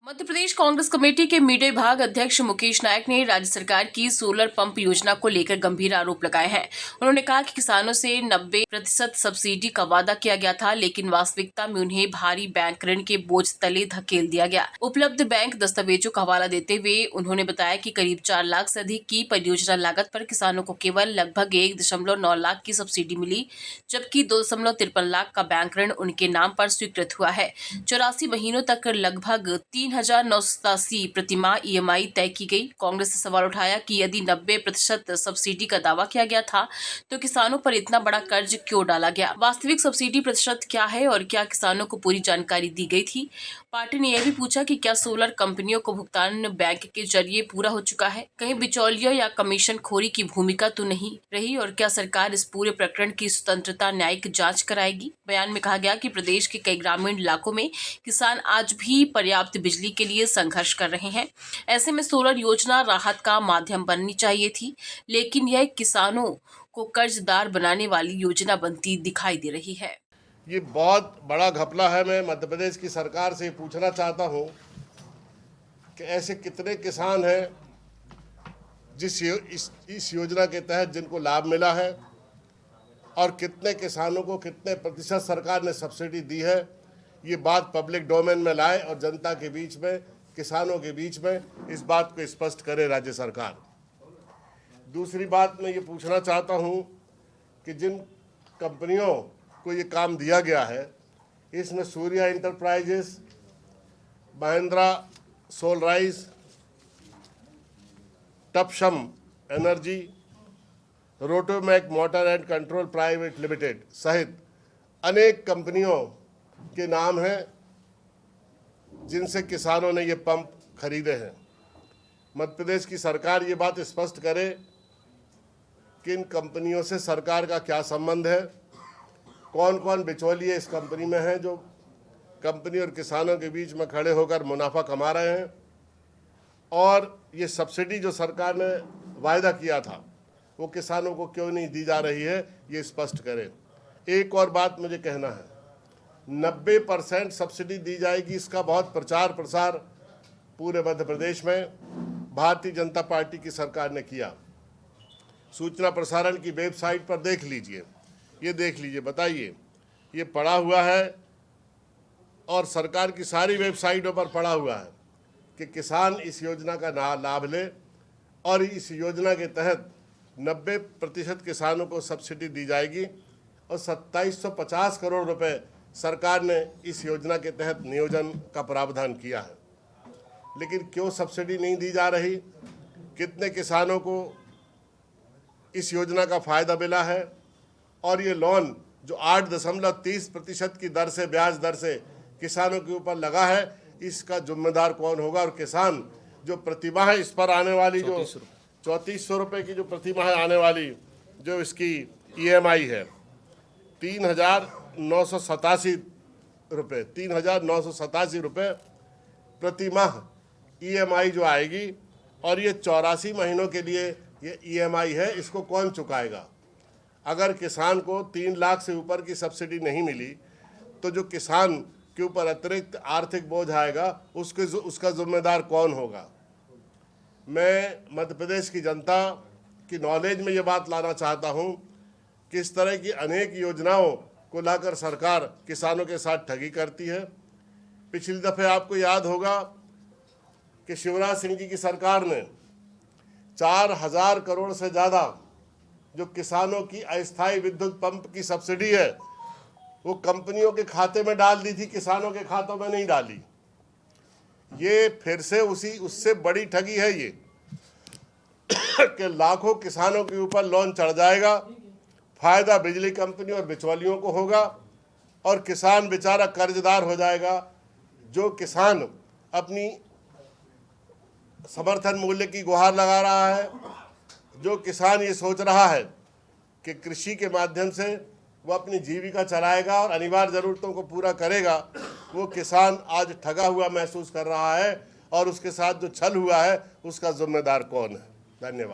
Madhya Pradesh Congress committee के media विभाग अध्यक्ष मुकेश नायक ने राज्य सरकार की सोलर पंप योजना को लेकर गंभीर आरोप लगाए हैं। उन्होंने कहा कि किसानों से 90% सब्सिडी का वादा किया गया था, लेकिन वास्तविकता में उन्हें भारी बैंक ऋण के बोझ तले धकेल दिया गया। उपलब्ध बैंक दस्तावेजों का हवाला देते हुए उन्होंने बताया कि करीब 4 लाख से अधिक की परियोजना लागत पर किसानों को केवल लगभग 1.9 लाख की सब्सिडी मिली, जबकि 2.53 लाख का बैंक ऋण उनके नाम पर स्वीकृत हुआ है। 84 महीनों तक लगभग 3,987 प्रतिमाह EMI तय की गई। कांग्रेस ने सवाल उठाया कि यदि 90% सब्सिडी का दावा किया गया था तो किसानों पर इतना बड़ा कर्ज क्यों डाला गया। वास्तविक सब्सिडी प्रतिशत क्या है और क्या किसानों को पूरी जानकारी दी गई थी। पार्टी ने यह भी पूछा कि क्या सोलर कंपनियों को भुगतान बैंक के जरिए पूरा हो चुका है, कहीं बिचौलियों या कमीशन खोरी की भूमिका तो नहीं रही, और क्या सरकार इस पूरे प्रकरण की स्वतंत्रता न्यायिक जांच कराएगी। बयान में कहा गया कि प्रदेश के कई ग्रामीण इलाकों में किसान आज भी पर्याप्त बिजली के लिए संघर्ष कर रहे हैं। ऐसे में सोलर योजना राहत का माध्यम बननी चाहिए थी, लेकिन यह किसानों को कर्जदार बनाने वाली योजना बनती दिखाई दे रही है। ये बहुत बड़ा घपला है। मैं मध्य प्रदेश की सरकार से पूछना चाहता हूं कि ऐसे कितने किसान हैं इस योजना के तहत जिनको लाभ मिला है, और कितने किसानों को कितने प्रतिशत सरकार ने सब्सिडी दी है। ये बात पब्लिक डोमेन में लाए और जनता के बीच में, किसानों के बीच में इस बात को स्पष्ट करे राज्य सरकार। दूसरी बात मैं ये पूछना चाहता हूँ कि जिन कंपनियों को ये काम दिया गया है, इसमें सूर्या इंटरप्राइजेस, महिंद्रा सोलराइज, टपसम energy, Rotomac motor and control private limited सहित अनेक कंपनियों के नाम हैं जिनसे किसानों ने ये पंप खरीदे हैं। मध्य प्रदेश की सरकार ये बात स्पष्ट करे कि इन कंपनियों से सरकार का क्या संबंध है, कौन कौन बिचौलिए इस कंपनी में हैं जो कंपनी और किसानों के बीच में खड़े होकर मुनाफा कमा रहे हैं, और ये सब्सिडी जो सरकार ने वायदा किया था वो किसानों को क्यों नहीं दी जा रही है, ये स्पष्ट करें। एक और बात मुझे कहना है, 90% सब्सिडी दी जाएगी, इसका बहुत प्रचार प्रसार पूरे मध्य प्रदेश में भारतीय जनता पार्टी की सरकार ने किया। सूचना प्रसारण की वेबसाइट पर देख लीजिए, ये देख लीजिए, बताइए, ये पड़ा हुआ है और सरकार की सारी वेबसाइटों पर पड़ा हुआ है कि किसान इस योजना का लाभ ले, और इस योजना के तहत 90% किसानों को सब्सिडी दी जाएगी, और 2750 करोड़ रुपए सरकार ने इस योजना के तहत नियोजन का प्रावधान किया है। लेकिन क्यों सब्सिडी नहीं दी जा रही, कितने किसानों को इस योजना का फ़ायदा मिला है, और ये लोन जो 8.30% की दर से, ब्याज दर से किसानों के ऊपर लगा है, इसका जिम्मेदार कौन होगा। और किसान जो प्रतिमाह इस पर आने वाली जो 3400 रुपये की जो प्रतिमाह आने वाली जो इसकी EMI है 3,987 रुपये, 3,987 रुपये प्रतिमाह EMI जो आएगी, और ये 84 महीनों के लिए ये EMI है, इसको कौन चुकाएगा। अगर किसान को 3 लाख से ऊपर की सब्सिडी नहीं मिली तो जो किसान के ऊपर अतिरिक्त आर्थिक बोझ आएगा उसका जिम्मेदार कौन होगा। मैं मध्य प्रदेश की जनता की नॉलेज में ये बात लाना चाहता हूँ कि इस तरह की अनेक योजनाओं को लाकर सरकार किसानों के साथ ठगी करती है। पिछली दफ़े आपको याद होगा कि शिवराज सिंह जी की सरकार ने 4,000 करोड़ से ज़्यादा जो किसानों की अस्थायी विद्युत पंप की सब्सिडी है वो कंपनियों के खाते में डाल दी थी, किसानों के खातों में नहीं डाली। ये फिर से उससे बड़ी ठगी है ये कि लाखों किसानों के ऊपर लोन चढ़ जाएगा, फायदा बिजली कंपनी और बिचौलियों को होगा, और किसान बेचारा कर्जदार हो जाएगा। जो किसान अपनी समर्थन मूल्य की गुहार लगा रहा है, जो किसान ये सोच रहा है कि कृषि के माध्यम से वो अपनी जीविका चलाएगा और अनिवार्य ज़रूरतों को पूरा करेगा, वो किसान आज ठगा हुआ महसूस कर रहा है, और उसके साथ जो छल हुआ है उसका जिम्मेदार कौन है। धन्यवाद।